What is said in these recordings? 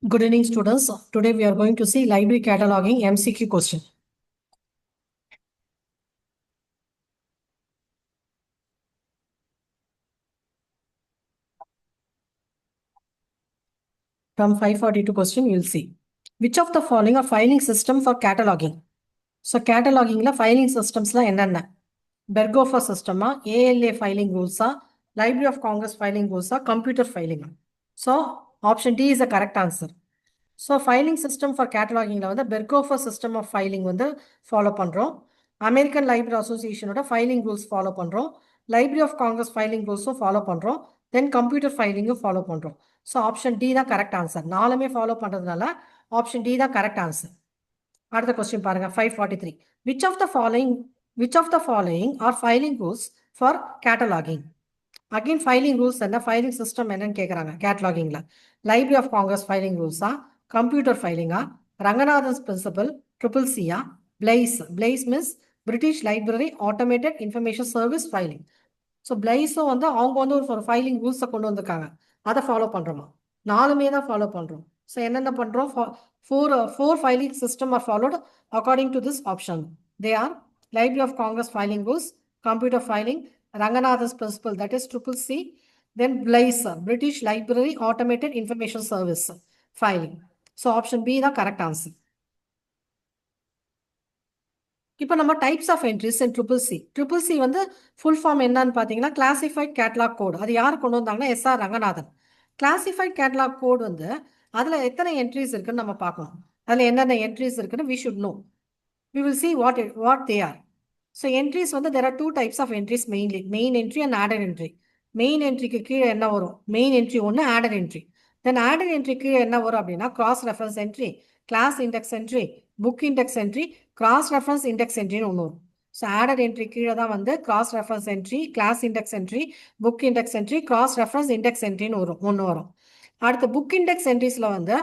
Good evening, students. Today we are going to see library cataloging MCQ question. From 542 question, you will see. Which of the following are filing system for cataloging? So, cataloging la filing systems la enna? Berghofer system, ALA filing rules, Library of Congress filing rules, computer filing. So, option D is the correct answer. So, filing system for cataloging la the Berghofer system of filing வந்து follow பண்றோம். American Library Association ஓட filing rules follow பண்றோம். Library of Congress filing rules follow பண்றோம். Then computer filing follow பண்றோம். So, option D தான் correct answer. நாலுமே follow பண்றதுனால option D தான் correct answer. அடுத்த கொஸ்டின் பாருங்க 543. Which of the following are filing rules for cataloging? Again, filing rules and the filing system என்னன்னு கேக்குறாங்க catalogingல. Library of Congress filing rules computer filing Ranganathan's principle triple C Blaze means British Library Automated Information Service filing. So பிளைஸும் வந்து அவங்க வந்து ஒரு filing ரூல்ஸை கொண்டு வந்திருக்காங்க, அதை ஃபாலோ பண்ணுறோமா? நாலுமே தான் ஃபாலோ பண்ணுறோம். ஸோ என்னென்ன பண்ணுறோம்? Four filing system are followed according to this option. They are Library of Congress filing rules, computer filing, ரங்கநாதன்ஸ் principle that is triple C, then BLAISE British Library automated information service filing. So option B தான் correct answer. இப்போ நம்ம types of entries in triple C வந்து full form என்னன்னு பார்த்தீங்கன்னா classified catalogue code. அது யார் கொண்டு வந்தாங்கன்னா SR Ranganathan. Classified catalogue code வந்து அதில் எத்தனை என்ட்ரிஸ் இருக்குன்னு நம்ம பார்க்கணும். அதில் என்னென்ன என்ட்ரிஸ் இருக்குன்னு we should know. We will see what they are. So entries வந்து there are two types of entries mainly, main entry and added entry. Main என்ட்ரிக்கு கீழே என்ன வரும்? மெயின் என்ட்ரி ஒன்று, added entry. Then added entry கீழே என்ன வரும் அப்படின்னா cross reference entry, class index entry, book index entry, cross reference index என்ட்ரின்னு ஒன்று வரும். ஸோ ஆடட் என்ட்ரி கீழே தான் வந்து cross reference entry, class index entry, book index entry, cross reference index என்ட்ரின்னு ஒன்று வரும். அடுத்து புக் இண்டெக்ஸ் என்ட்ரிஸில் வந்து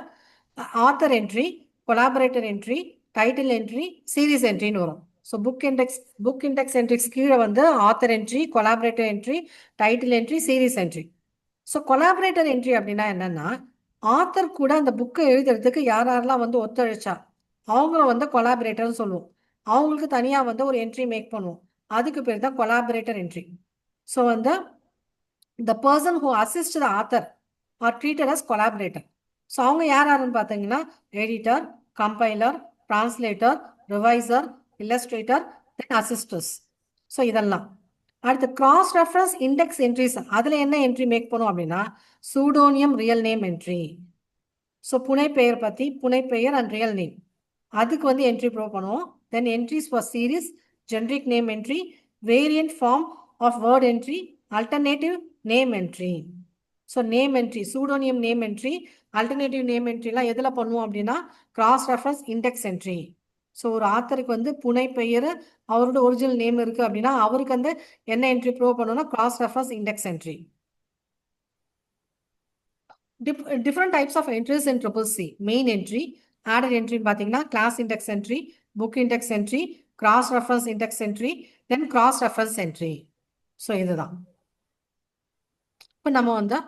author entry, collaborator entry, title entry, series என்ட்ரின்னு வரும். ஸோ புக் இண்டெக்ஸ் என்ட்ரிஸ் கீழே வந்து author entry, collaborator entry, title entry, series entry. So collaborator entry அப்படின்னா என்னன்னா ஆத்தர் கூட அந்த புக்கை எழுதுறதுக்கு யாரெல்லாம் வந்து ஒத்துழைச்சா அவங்கள வந்து கொலாபரேட்டர்னு சொல்லுவோம். அவங்களுக்கு தனியாக வந்து ஒரு என்ட்ரி மேக் பண்ணுவோம். அதுக்கு பேர் தான் கொலாபரேட்டர் என்ட்ரி. ஸோ வந்து the person who assists the author are treated as collaborator. So அவங்க யாருன்னு பார்த்தீங்கன்னா எடிட்டர், கம்பைலர், டிரான்ஸ்லேட்டர், ரிவைசர், இல்லஸ்ட்ரேட்டர், தென் அசிஸ்டர்ஸ். ஸோ இதெல்லாம். அடுத்து கிராஸ் ரெஃபரன்ஸ் இண்டெக்ஸ் என்ட்ரிஸ், அதில் என்ன என்ட்ரி மேக் பண்ணும் அப்படின்னா pseudonym real name entry. So புனைப்பெயர் அண்ட் ரியல் நேம், அதுக்கு வந்து என்ட்ரி ப்ரோ பண்ணுவோம். Then entries for series, generic name entry, variant form of word entry, alternative name entry. So name entry, pseudonym name entry, alternative name என்ட்ரிலாம் எதில் பண்ணுவோம் அப்படின்னா cross reference index entry. So ஒரு ஆத்தருக்கு வந்து புனைப்பெயர், அவரோட ஒரிஜினல் நேம் இருக்குது அப்படின்னா அவருக்கு வந்து என்ன என்ட்ரி ப்ரோ பண்ணணும்னா cross reference index entry. Different types of entries in triple C. Main entry, added entry பார்த்தீங்கன்னா class index entry, book index entry, cross reference index entry, then cross reference entry. So இதுதான். இப்போ நம்ம வந்து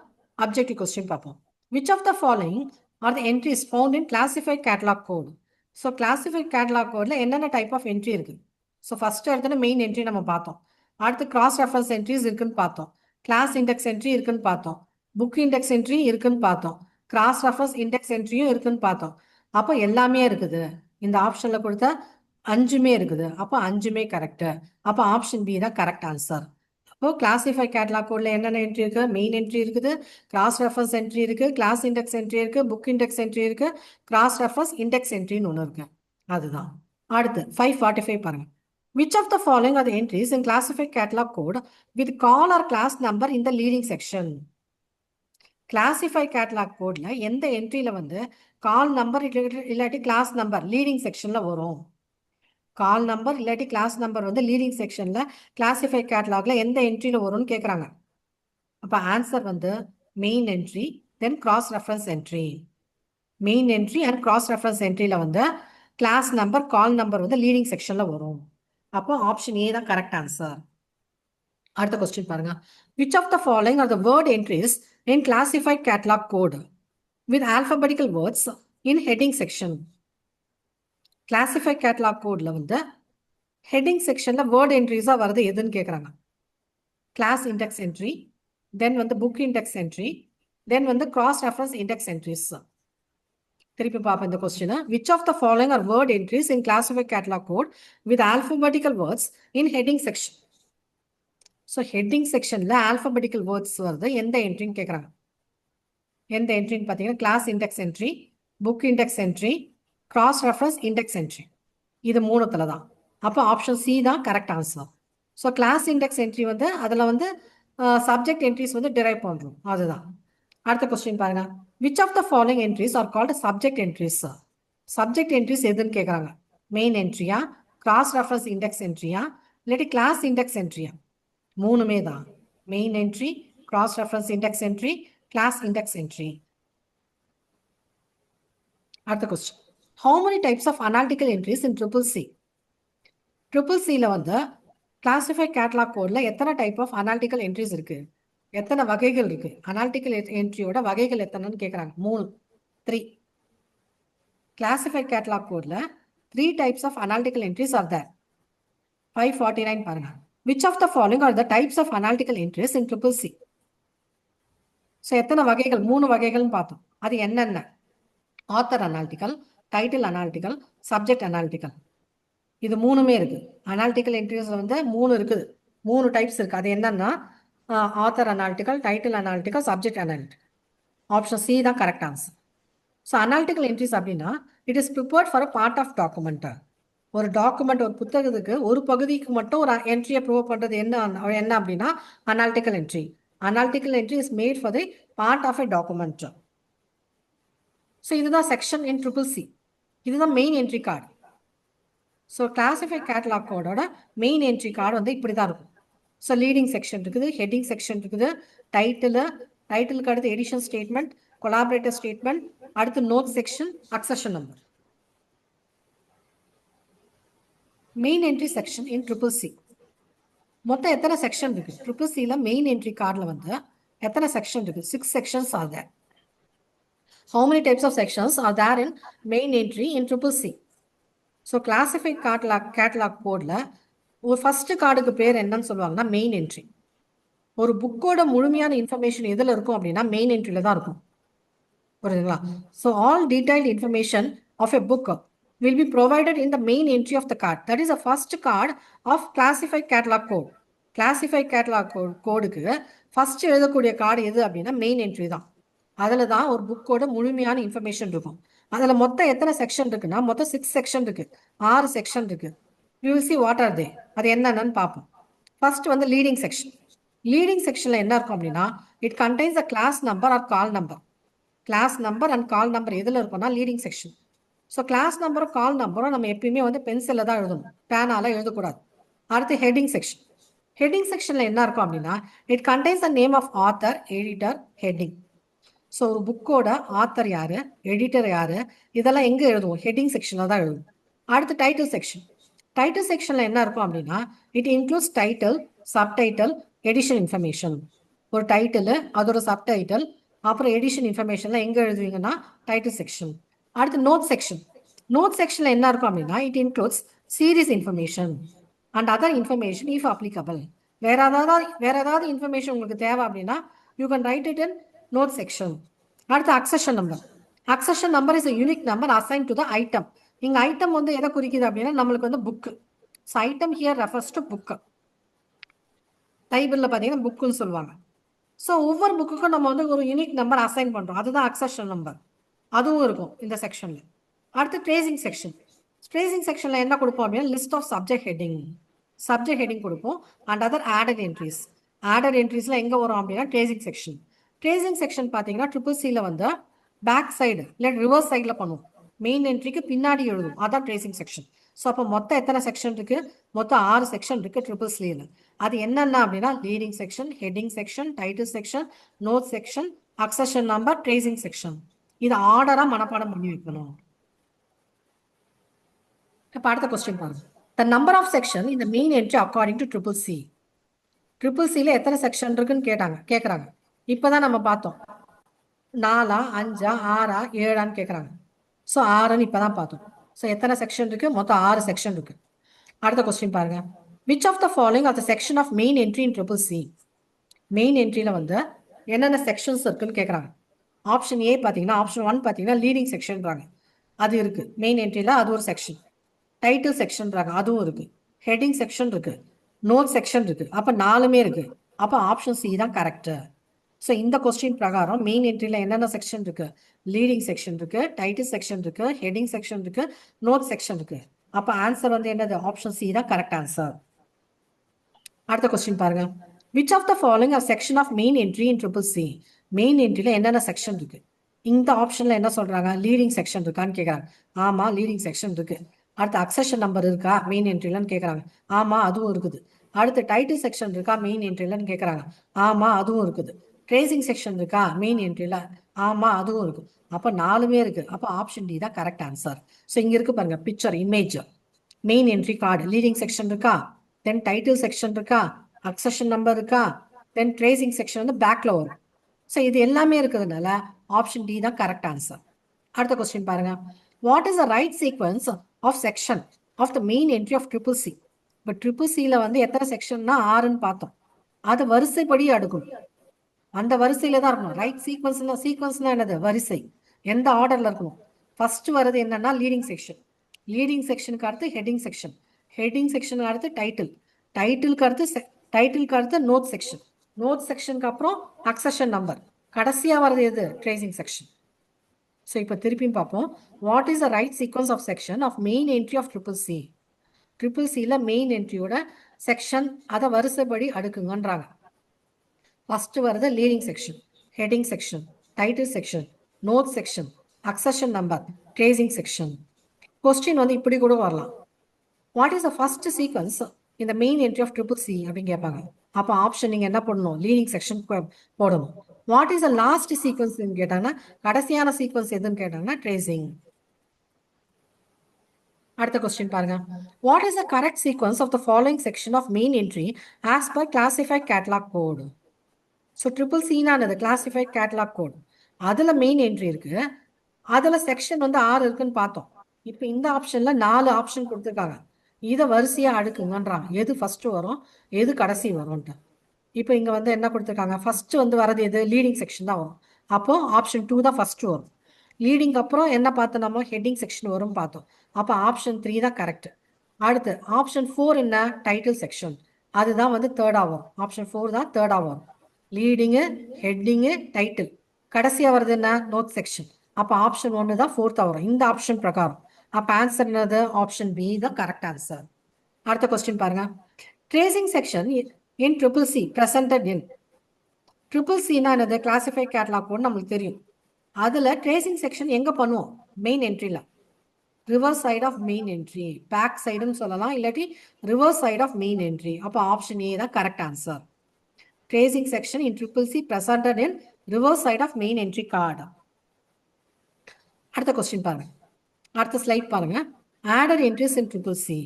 objective question பார்ப்போம். Which of the following are the entries found in classified catalog code? So classified catalog codeல என்னென்ன type of entry இருக்கு? So first எடுத்தோன்னா main entry நம்ம பார்த்தோம். அடுத்து கிராஸ் ரெஃபரன்ஸ் என்ட்ரிஸ் இருக்குன்னு பார்த்தோம். கிளாஸ் இண்டெக்ஸ் என்ட்ரி இருக்குன்னு பார்த்தோம். புக் இண்டெக்ஸ் என்ட்ரி இருக்குன்னு பார்த்தோம். கிராஸ் ரெஃபரன்ஸ் இண்டெக்ஸ் என்ட்ரியும் இருக்குன்னு பார்த்தோம். அப்போ எல்லாமே இருக்குது. இந்த ஆப்ஷனில் கொடுத்த 5மே இருக்குது. அப்போ 5மே கரெக்டு. அப்போ ஆப்ஷன் பி தான் கரெக்ட் ஆன்சர். அப்போ கிளாசிஃபை கேட்லாக் கோடில் என்னென்ன என்ட்ரி இருக்குது? மெயின் என்ட்ரி இருக்குது, கிராஸ் ரெஃபரன்ஸ் என்ட்ரி இருக்குது, கிளாஸ் இண்டெக்ஸ் என்ட்ரி இருக்குது, புக் இண்டெக்ஸ் என்ட்ரி இருக்குது, கிராஸ் ரெஃபரன்ஸ் இண்டெக்ஸ் என்ட்ரின்னு ஒன்று இருக்குது. அதுதான். அடுத்து 545 பாருங்க. Which of the following are the entries in classified catalog code with call or class number in the leading section? Classify catalogue கோடில் எந்த என்ட்ரியில் வந்து கால் நம்பர் இல்லாட்டி கிளாஸ் நம்பர் லீடிங் செக்ஷனில் வரும்? கால் நம்பர் இல்லாட்டி கிளாஸ் நம்பர் வந்து leading செக்ஷனில் கிளாசிஃபை கேட்லாகில் எந்த என்ட்ரியில் வரும்னு கேட்குறாங்க. அப்போ ஆன்சர் வந்து main entry, then cross reference entry. Main entry and cross reference என்ட்ரியில் வந்து கிளாஸ் நம்பர், கால் நம்பர் வந்து லீடிங் செக்ஷனில் வரும். அப்போ ஆப்ஷன் ஏ தான் கரெக்ட் ஆன்சர். அடுத்த கொஸ்டின் பாருங்க. Which of the following are the word entries in classified catalog code? with alphabetical words in heading section. Classify catalog code வந்து heading sectionல word entries வருது எதுன்னு கேக்குறாங்க. Class index entry, then வந்து book index entry, then வந்து cross reference index entries. திருப்பி பாப்போம் இந்த question. Which of the following are word entries in classify catalog code with alphabetical words in heading section? So heading sectionல alphabetical words வருது எந்த என்ட்ரின்னு கேக்குறாங்க. எந்த என்ட்ரின்னு பார்த்தீங்கன்னா class index entry, book index entry, cross reference index entry. இது மூணுத்துல தான். அப்போ ஆப்ஷன் சி தான் correct answer. So class index entry வந்து அதில் வந்து சப்ஜெக்ட் என்ட்ரிஸ் வந்து டிரைவ் பண்ணுறோம், அதுதான். அடுத்த கொஸ்டின் பாருங்க. Which of the following entries are called subject entries? Subject entries எதுன்னு கேட்குறாங்க. மெயின் என்ட்ரியா, கிராஸ் ரெஃபரன்ஸ் இண்டெக்ஸ் என்ட்ரியா, இல்லாட்டி கிளாஸ் இண்டெக்ஸ் என்ட்ரியா? மூணுமே தான். Main entry, cross reference index entry, class index entry. அடுத்த question. How many types of analytical entries in CCC? CCCல வந்து கிளாசிஃபை கேட்டலாக் கோட்ல எத்தனை டைப் ஆஃப் அனாலிட்டிக்கல் என்ட்ரிஸ் இருக்கு, எத்தனை வகைகள் இருக்கு? அனாலிட்டிக்கல் என்ட்ரியோட வகைகள் எத்தனைன்னு கேட்குறாங்க. 3. கிளாசிஃபை கேட்டலாக் கோட்ல 3 types of analytical entries are there. 549 பாருங்க. Which of the following are the types of analytical entries in CCC? So எத்தனை வகைகள்? 3 வகைகள்னு பார்த்தோம். அது என்னென்ன? Author analytical, title analytical, subject analytical. இது மூணுமே இருக்கு. அனாலிட்டிக்கல் என்ட்ரிஸ் வந்து 3 இருக்குது, 3 டைப்ஸ் இருக்கு. அது என்னன்னா author analytical, title analytical, subject analytical. Option C தான் correct answer. So analytical entries அப்படின்னா it is prepared for a part of document. ஒரு டாக்குமெண்ட், ஒரு புத்தகத்துக்கு ஒரு பகுதிக்கு மட்டும் ஒரு என்ட்ரியை ப்ரூவ் பண்ணுறது என்ன அப்படின்னா analytical entry. Analytical entry is made for the part of a document. So இதுதான் செக்ஷன் இன் CCC. இதுதான் main entry card. So classify catalogue கோடோட மெயின் என்ட்ரி கார்டு வந்து இப்படி தான் இருக்கும். ஸோ லீடிங் செக்ஷன் இருக்குது, ஹெட்டிங் செக்ஷன் இருக்குது, டைட்டிலுக்கு அடுத்து எடிஷன் ஸ்டேட்மெண்ட், கொலாபரேட்டர் ஸ்டேட்மெண்ட், அடுத்து note section, accession number. Main entry section in CCC. மொத்தம் எத்தனை செக்ஷன் இருக்கு? CCCல மெயின் என்ட்ரி கார்டில் வந்து எத்தனை செக்ஷன் இருக்கு? 6 sections are there. How many types of sections are there in main entry in CCC? So classified catalog கோட்ல ஒரு first கார்டுக்கு பேர் என்னன்னு சொல்லுவாங்கன்னா மெயின் என்ட்ரி. ஒரு புக்கோட முழுமையான இன்ஃபர்மேஷன் எதில் இருக்கும் அப்படின்னா மெயின் என்ட்ரியில தான் இருக்கும். புரியுதுங்களா? So all detailed information of a book will be provided in the main entry of the card. That is the first card of classified catalog code. Classified catalog கோடுக்கு ஃபர்ஸ்ட் எழுதக்கூடிய card எது அப்படின்னா main entry தான். அதில் தான் ஒரு புக்கோட முழுமையான இன்ஃபர்மேஷன் இருக்கும். அதில் மொத்தம் எத்தனை செக்ஷன் இருக்குன்னா மொத்தம் 6 செக்ஷன் இருக்கு, 6 செக்ஷன் இருக்கு. You will see what are they, அது என்னென்னு பார்ப்போம். ஃபர்ஸ்ட் வந்து லீடிங் செக்ஷன். லீடிங் செக்ஷன்ல என்ன இருக்கும் அப்படின்னா it contains a class number or call number. Class number and call number எதில் இருக்கும்னா லீடிங் செக்ஷன். ஸோ கிளாஸ் நம்பரும் கால் நம்பரும் நம்ம எப்பயுமே வந்து பென்சிலில் தான் எழுதணும், பேனால எழுதக்கூடாது. அடுத்து ஹெட்டிங் செக்ஷன். ஹெட்டிங் செக்ஷன்ல என்ன இருக்கும் அப்படின்னா it contains the name of author, editor, heading. So ஒரு புக்கோட ஆத்தர் யாரு, எடிட்டர் யாரு, இதெல்லாம் எங்கே எழுதுவோம்? ஹெட்டிங் செக்ஷனில் தான் எழுதுவோம். அடுத்து டைட்டில் செக்ஷன். டைட்டில் செக்ஷனில் என்ன இருக்கும் அப்படின்னா it includes title, subtitle, edition information. ஒரு டைட்டில், அதோட சப்டைட்டில், அப்புறம் எடிஷன் இன்ஃபர்மேஷன்லாம் எங்கே எழுதுவீங்கன்னா டைட்டில் செக்ஷன். அடுத்து நோட் செக்ஷன். நோட் செக்ஷனில் என்ன இருக்கும் அப்படின்னா it includes series information and other information if applicable. வேற ஏதாவது இன்ஃபர்மேஷன் உங்களுக்கு தேவை அப்படின்னா you can write it in note section. அடுத்து accession number. Accession number is a unique number assigned to the item. இங்க ஐட்டம் வந்து எதை குறிக்குது அப்படின்னா நம்மளுக்கு வந்து book. So item here refers to book. லைப்ரரியில் பார்த்தீங்கன்னா புக்குன்னு சொல்லுவாங்க. ஸோ ஒவ்வொரு புக்குக்கும் நம்ம வந்து ஒரு யூனிக் நம்பர் அசைன் பண்ணுறோம், அதுதான் அக்சஷன் நம்பர். அதுவும் இருக்கும் இந்த செக்ஷனில். அடுத்து ட்ரேசிங் செக்ஷன். ட்ரேசிங் செக்ஷனில் என்ன கொடுப்போம் அப்படின்னா லிஸ்ட் ஆஃப் சப்ஜெக்ட் ஹெட்டிங் கொடுப்போம் and other added entries. Added என்ட்ரிஸில் எங்கே வரும் அப்படின்னா ட்ரேசிங் செக்ஷன். ட்ரேசிங் செக்ஷன் பார்த்தீங்கன்னா CCCல வந்து பேக் சைடு இல்லை ரிவர்ஸ் சைடில் பண்ணுவோம், மெயின் என்ட்ரிக்கு பின்னாடி எழுதும், அதான் ட்ரேசிங் செக்ஷன். ஸோ அப்போ மொத்தம் எத்தனை செக்ஷன் இருக்கு? மொத்தம் 6 செக்ஷன் இருக்கு CCCல. அது என்னென்ன அப்படின்னா leading section, heading section, title section, note section, accession number, tracing section. இது ஆர்டரா மனப்பாடம் பண்ணி வைக்கணும். இப்போ அடுத்த கொஸ்டின் பாருங்க. த நம்பர் ஆஃப் செக்ஷன் இந்த main entry according to CCC. CCCல எத்தனை செக்ஷன் இருக்குன்னு கேட்குறாங்க. இப்போதான் நம்ம பார்த்தோம் 4 5 6 7 கேட்குறாங்க. ஸோ 6 இப்பதான் பார்த்தோம். ஸோ எத்தனை செக்ஷன் இருக்கு? மொத்தம் 6 செக்ஷன் இருக்கு. அடுத்த கொஸ்டின் பாருங்க. Which of the following of the section of main entry in triple C? Main என்ட்ரியில் வந்து என்னென்ன செக்ஷன்ஸ் இருக்குன்னு கேட்குறாங்க. ஆப்ஷன் ஏ பார்த்தீங்கன்னா, ஆப்ஷன் 1 பார்த்தீங்கன்னா லீடிங் செக்ஷன்றாங்க, அது இருக்கு மெயின் என்ட்ரியில், அது ஒரு செக்ஷன். டைட்டில் செக்ஷன்றாங்க, அதுவும் இருக்கு. ஹெட்டிங் செக்ஷன் இருக்கு, நோட் செக்ஷன் இருக்கு. அப்போ 4மே இருக்கு. அப்போ ஆப்ஷன் சி தான் கரெக்ட். ஸோ இந்த கொஸ்டின் பிரகாரம் மெயின் என்ட்ரியில் என்னென்ன செக்ஷன் இருக்கு? லீடிங் செக்ஷன் இருக்கு, டைட்டில் செக்ஷன் இருக்கு, ஹெட்டிங் செக்ஷன் இருக்கு, நோட் செக்ஷன் இருக்கு. அப்போ ஆன்சர் வந்து என்னது? ஆப்ஷன் சி தான் கரெக்ட் ஆன்சர். அடுத்த கொஸ்டின் பாருங்க. Which of the following are section of main entry in triple C? Main என்ட்ரியில் என்னென்ன செக்ஷன் இருக்கு? இந்த ஆப்ஷன்ல என்ன சொல்றாங்க? லீடிங் செக்ஷன் இருக்கான்னு கேட்குறாங்க. ஆமா, லீடிங் செக்ஷன் இருக்கு. அடுத்து அக்சஷன் நம்பர் இருக்கா மெயின் என்ட்ரிலன்னு கேட்குறாங்க. ஆமா, அதுவும் இருக்குது. அடுத்து டைட்டில் செக்ஷன் இருக்கா மெயின் என்ட்ரிலன்னு கேட்குறாங்க. ஆமா, அதுவும் இருக்குது. ட்ரேசிங் செக்ஷன் இருக்கா மெயின் என்ட்ரியில்? ஆமா, அதுவும் இருக்கு. அப்போ 4மே இருக்கு. அப்போ ஆப்ஷன் டி தான் கரெக்ட் ஆன்சர். ஸோ இங்க இருக்கு பாருங்க, picture image. Main entry card leading section இருக்கா, தென் டைட்டில் செக்ஷன் இருக்கா, அக்சஷன் நம்பர் இருக்கா, தென் ட்ரேசிங் செக்ஷன் வந்து பேக்ல வரும். ஸோ இது எல்லாமே இருக்கிறதுனால ஆப்ஷன் டி தான் கரெக்ட் ஆன்சர். அடுத்த கொஸ்டின் பாருங்க. What is the right sequence of section of the main entry of triple C? இப்போ ட்ரிபிள் சியில் வந்து எத்தனை செக்ஷன்னா 6ன்னு பார்த்தோம். அது வரிசைப்படி அடுக்கணும். அந்த வரிசையில தான் இருக்கணும். ரைட் சீக்வன்ஸ்னா என்னது? வரிசை. எந்த ஆர்டர்ல இருக்கணும்? ஃபர்ஸ்ட் வருது என்னன்னா லீடிங் செக்ஷன். லீடிங் செக்ஷனுக்கு அடுத்து ஹெட்டிங் செக்ஷன். ஹெட்டிங் செக்ஷனுக்கு அடுத்து டைட்டில். டைட்டிலுக்கு அடுத்து நோட் செக்ஷன். நோட் செக்ஷனுக்கு அப்புறம் அக்சஷன் நம்பர். கடைசியா வருது எது? Tracing section. ஸோ இப்போ திருப்பியும் பார்ப்போம். What is the right sequence of section of main entry of triple C? Triple சியில் மெயின் என்ட்ரியோட செக்ஷன் அதை வரிசைப்படி அடுக்குங்கன்றாங்க. ஃபர்ஸ்ட் வருது leading section, heading section, title section, note section, accession number, tracing section. Question வந்து இப்படி கூட வரலாம். What is the first sequence இந்த main entry of triple C அப்படின்னு கேட்பாங்க. அப்போ ஆப்ஷன் நீங்க என்ன பண்ணணும்? லீடிங் செக்ஷன் போடணும். What is the last sequence கேட்டாங்கன்னா, கடைசியான சீக்வன்ஸ் எதுன்னு கேட்டாங்கன்னா ட்ரேசிங். அடுத்த கொஸ்டின் பாருங்க. What is the correct sequence of the following section of main entry as per classified catalogue code? So triple சீனானது கிளாசிஃபைட் கேட்டலாக் கோட். அதில் main entry இருக்கு, அதில் செக்ஷன் வந்து 6 இருக்குன்னு பார்த்தோம். இப்போ இந்த ஆப்ஷனில் 4 ஆப்ஷன் கொடுத்துருக்காங்க. இதை வரிசையாக அடுக்குங்கன்றாங்க. எது ஃபர்ஸ்ட் வரும், எது கடைசி வரும்ன்ட்டு. இப்போ இங்கே வந்து என்ன கொடுத்துருக்காங்க? ஃபர்ஸ்ட் வந்து வரது எது? லீடிங் செக்ஷன் தான் வரும். அப்போ ஆப்ஷன் 2 தான் ஃபர்ஸ்ட் வரும். லீடிங் அப்புறம் என்ன பார்த்தோம்? நம்ம ஹெட்டிங் செக்ஷன் வரும் பார்த்தோம். அப்போ ஆப்ஷன் 3 தான் கரெக்ட். அடுத்து ஆப்ஷன் 4 என்ன? Title section. அதுதான் வந்து தேர்டாக வரும். ஆப்ஷன் 4 தான் தேர்டாக வரும். Leading, heading, title. கடைசியாக வருது என்ன? Note section. அப்போ ஆப்ஷன் 1 தான் ஃபோர்த்தாக வரும் இந்த ஆப்ஷன் பிரகாரம். அப்போ ஆன்சர் என்னது? ஆப்ஷன் பி தான் கரெக்ட் ஆன்சர். அடுத்த கொஸ்டின் பாருங்க. Tracing section in triple C presented in. Triple சினா என்னது? கிளாசிஃபைட் கேட்டலாக் கோட் நம்மளுக்கு தெரியும். அதில் ட்ரேசிங் செக்ஷன் எங்கே பண்ணுவோம்? மெயின் என்ட்ரியில். Reverse side of main entry, back சைடுன்னு சொல்லலாம், இல்லாட்டி reverse side of main entry. அப்போ ஆப்ஷன் ஏ தான் correct answer. Tracing section in triple C presented in reverse side of main entry card. அடுத்த question பாருங்க. அடுத்த ஸ்லைட் பாருங்க. Added entries in triple C.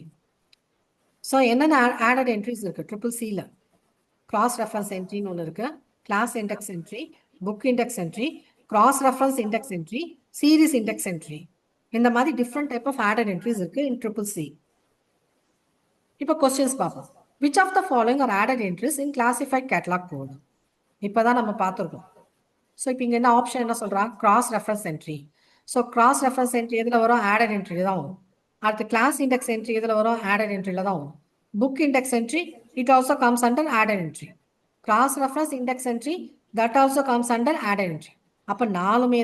So என்னென்ன ஆடட் என்ட்ரிஸ் இருக்கு triple சியில்? Cross reference என்ட்ரின்னு ஒன்று இருக்கு, class index entry, book index entry, cross reference index entry, series index entry. இந்த மாதிரி different type of added entries இருக்கு இன் ட்ரிபிள் சி. இப்போ கொஸ்டின்ஸ் பார்ப்போம். Which of the following are added entries in classified catalogue code? இப்போதான் நம்ம பார்த்துருக்கோம். So இப்போ இங்கே என்ன ஆப்ஷன் என்ன சொல்கிறான்? Cross reference entry. So cross reference entry எதில் வரும்? ஆடட் என்ட்ரியில் தான் வரும். அடுத்து கிளாஸ் இண்டெக்ஸ் என்ட்ரி எதில் வரும்? ஆடட் என்ட்ரியில் தான் வரும். Book index entry it also comes under added entry. Cross reference index entry that also comes under added entry. அப்போ நாலுமே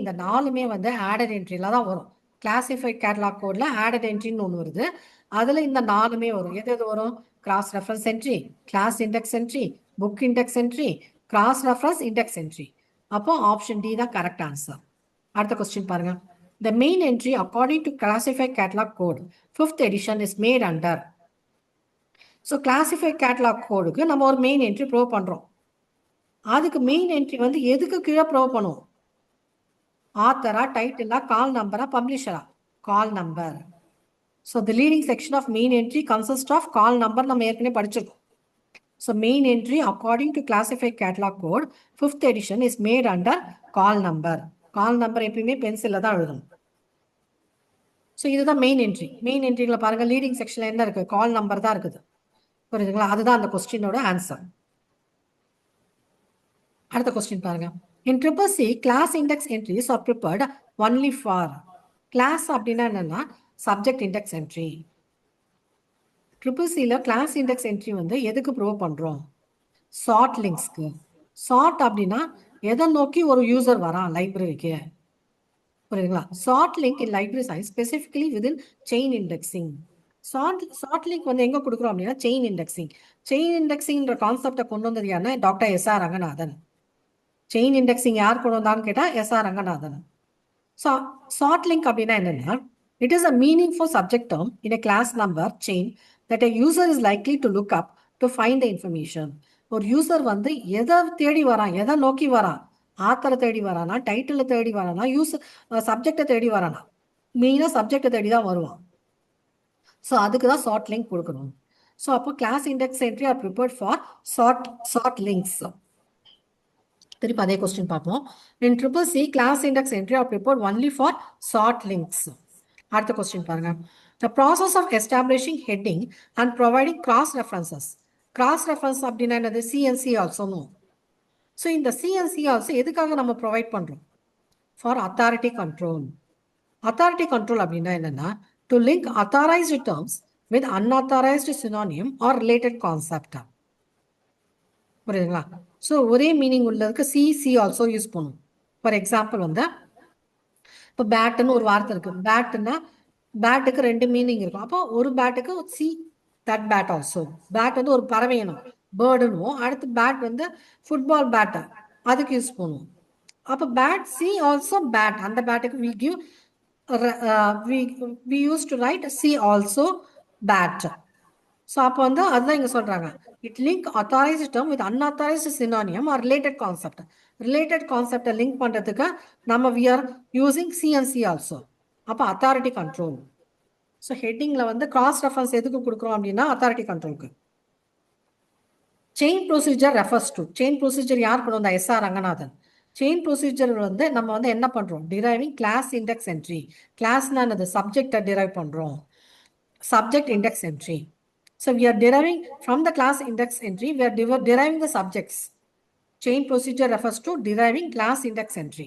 இந்த நாலுமே வந்து ஆடட் என்ட்ரியில் தான் வரும். கிளாசிஃபைட் கேட்டலாக் கோடில் ஆடட் என்ட்ரின்னு ஒன்று வருது, அதில் இந்த நாலுமே வரும். எது எது வரும்? Cross reference entry, class index entry, book index entry, cross reference index entry. அப்போ ஆப்ஷன் டி தான் கரெக்ட் ஆன்சர். அடுத்த கொஸ்டின் பாருங்க. The main entry according to classified catalog code 5th edition is made under. So classified catalogue கோடுக்கு நம்ம ஒரு main entry proof பண்ணுறோம். அதுக்கு main entry வந்து எதுக்கு கீழே ப்ரொவ் பண்ணுவோம்? ஆத்தரா, டைட்டிலா, கால் நம்பரா, பப்ளிஷரா? Call number. So the leading section of main entry consist of call number நம்ம ஏற்கனவே படிச்சிருக்கோம். So main entry according to classified catalog code, 5th edition is made under call number. Call number எப்பயுமே பென்சில்ல தான் எழுதணும். So இதுதான் main entry. Main என்ட்ரியில் பாருங்கள் leading செக்ஷனில் என்ன இருக்குது? கால் நம்பர் தான் இருக்குது. புரியுதுங்களா? அதுதான் அந்த கொஸ்டினோட ஆன்சர். அடுத்த கொஸ்டின் பாருங்க. In triple C class index entries are prepared only for. Class அப்படின்னா என்னன்னா சப்ஜெக்ட் இண்டெக்ஸ் என்ட்ரி. ட்ரிபிள் சியில் கிளாஸ் இண்டெக்ஸ் என்ட்ரி வந்து எதுக்கு ப்ரூவ் பண்ணுறோம்? சார்ட் லிங்க்ஸ்க்கு. சார்ட் அப்படின்னா எதை நோக்கி ஒரு யூசர் வரான் லைப்ரரிக்கு. புரியுதுங்களா? சார்ட் லிங்க் இன் லைப்ரரி சைஸ் specifically within chain indexing. Sought link வந்து எங்கே கொடுக்குறோம் அப்படின்னா செயின் இண்டெக்ஸிங். செயின் இண்டெக்ஸிங்ன்ற கான்செப்டை கொண்டு வந்தது யாருன்னா doctor S R. Ranganathan. Chain indexing யார் கொண்டு வந்தான்னு கேட்டால் S R. Ranganathan. So sought link அப்படின்னா என்னென்னா it is a meaning for subject term in a class number chain that a user is likely to look up to find the information. ஒரு user வந்து எதை தேடி வரான், எதை நோக்கி வரான்? ஆத்தரை தேடி வரானா, டைட்டிலை தேடி வரானா, சப்ஜெக்டை தேடி வரானா? மெயினாக சப்ஜெக்டை தேடி தான் வருவான். ஸோ அதுக்கு தான் சார்ட் லிங்க் கொடுக்கணும். ஸோ அப்போ class index entry are prepared for chart links. திருப்பி அதே கொஸ்டின் பார்ப்போம். In triple C class index entry are prepared only for chart links. அடுத்த கொஸ்டின் பாருங்க. The process of establishing heading and providing cross references. Cross reference அப்படின்னா என்னது? சிஎன்சி ஆல்சோனோ. ஸோ இந்த சிஎன்சி ஆல்சோ எதுக்காக நம்ம ப்ரொவைட் பண்ணுறோம்? For authority control. Authority control அப்படின்னா என்னன்னா to link authorised terms with unauthorised synonym or related concept. புரியுதுங்களா? ஸோ ஒரே மீனிங் உள்ளதுக்கு சி ஆல்சோ யூஸ் பண்ணும். ஃபார் எக்ஸாம்பிள் வந்து இப்போ பேட்டுன்னு ஒரு வார்த்தை இருக்கு. பேட்டுன்னா பேட்டுக்கு 2 மீனிங் இருக்கும். அப்போ ஒரு பேட்டுக்கு see that bat also. Bat வந்து ஒரு பறவையணும், பேர்டுன்னுவோம். அடுத்து பேட் வந்து ஃபுட்பால் பேட்டை, அதுக்கு யூஸ் பண்ணுவோம். அப்போ பேட் சி ஆல்சோ பேட், அந்த பேட்டுக்கு we give we used to write see also bat. ஸோ அப்போ வந்து அதுதான் இங்கே சொல்கிறாங்க. It link authorised term with unauthorised synonym or related concept. Related கான்செப்டை லிங்க் பண்ணுறதுக்கு நம்ம வி ஆர் யூஸிங் சிஎன்சி ஆல்சோ. அப்போ அத்தாரிட்டி கண்ட்ரோல். ஸோ ஹெட்டிங்கில் வந்து கிராஸ் ரெஃபரன்ஸ் எதுக்கு கொடுக்குறோம் அப்படின்னா அத்தாரிட்டி கண்ட்ரோலுக்கு. Chain procedure refers to. Chain procedure யார் கொண்டு வந்தா? எஸ்.ஆர். ரங்கநாதன். செயின் ப்ரொசீஜர் வந்து நம்ம வந்து என்ன பண்ணுறோம்? Deriving class index entry. கிளாஸ்னா என்னது? சப்ஜெக்டை டிரைவ் பண்ணுறோம். Subject index entry. So we are deriving from the class index entry, we are deriving the subjects. Chain procedure refers to deriving class index entry.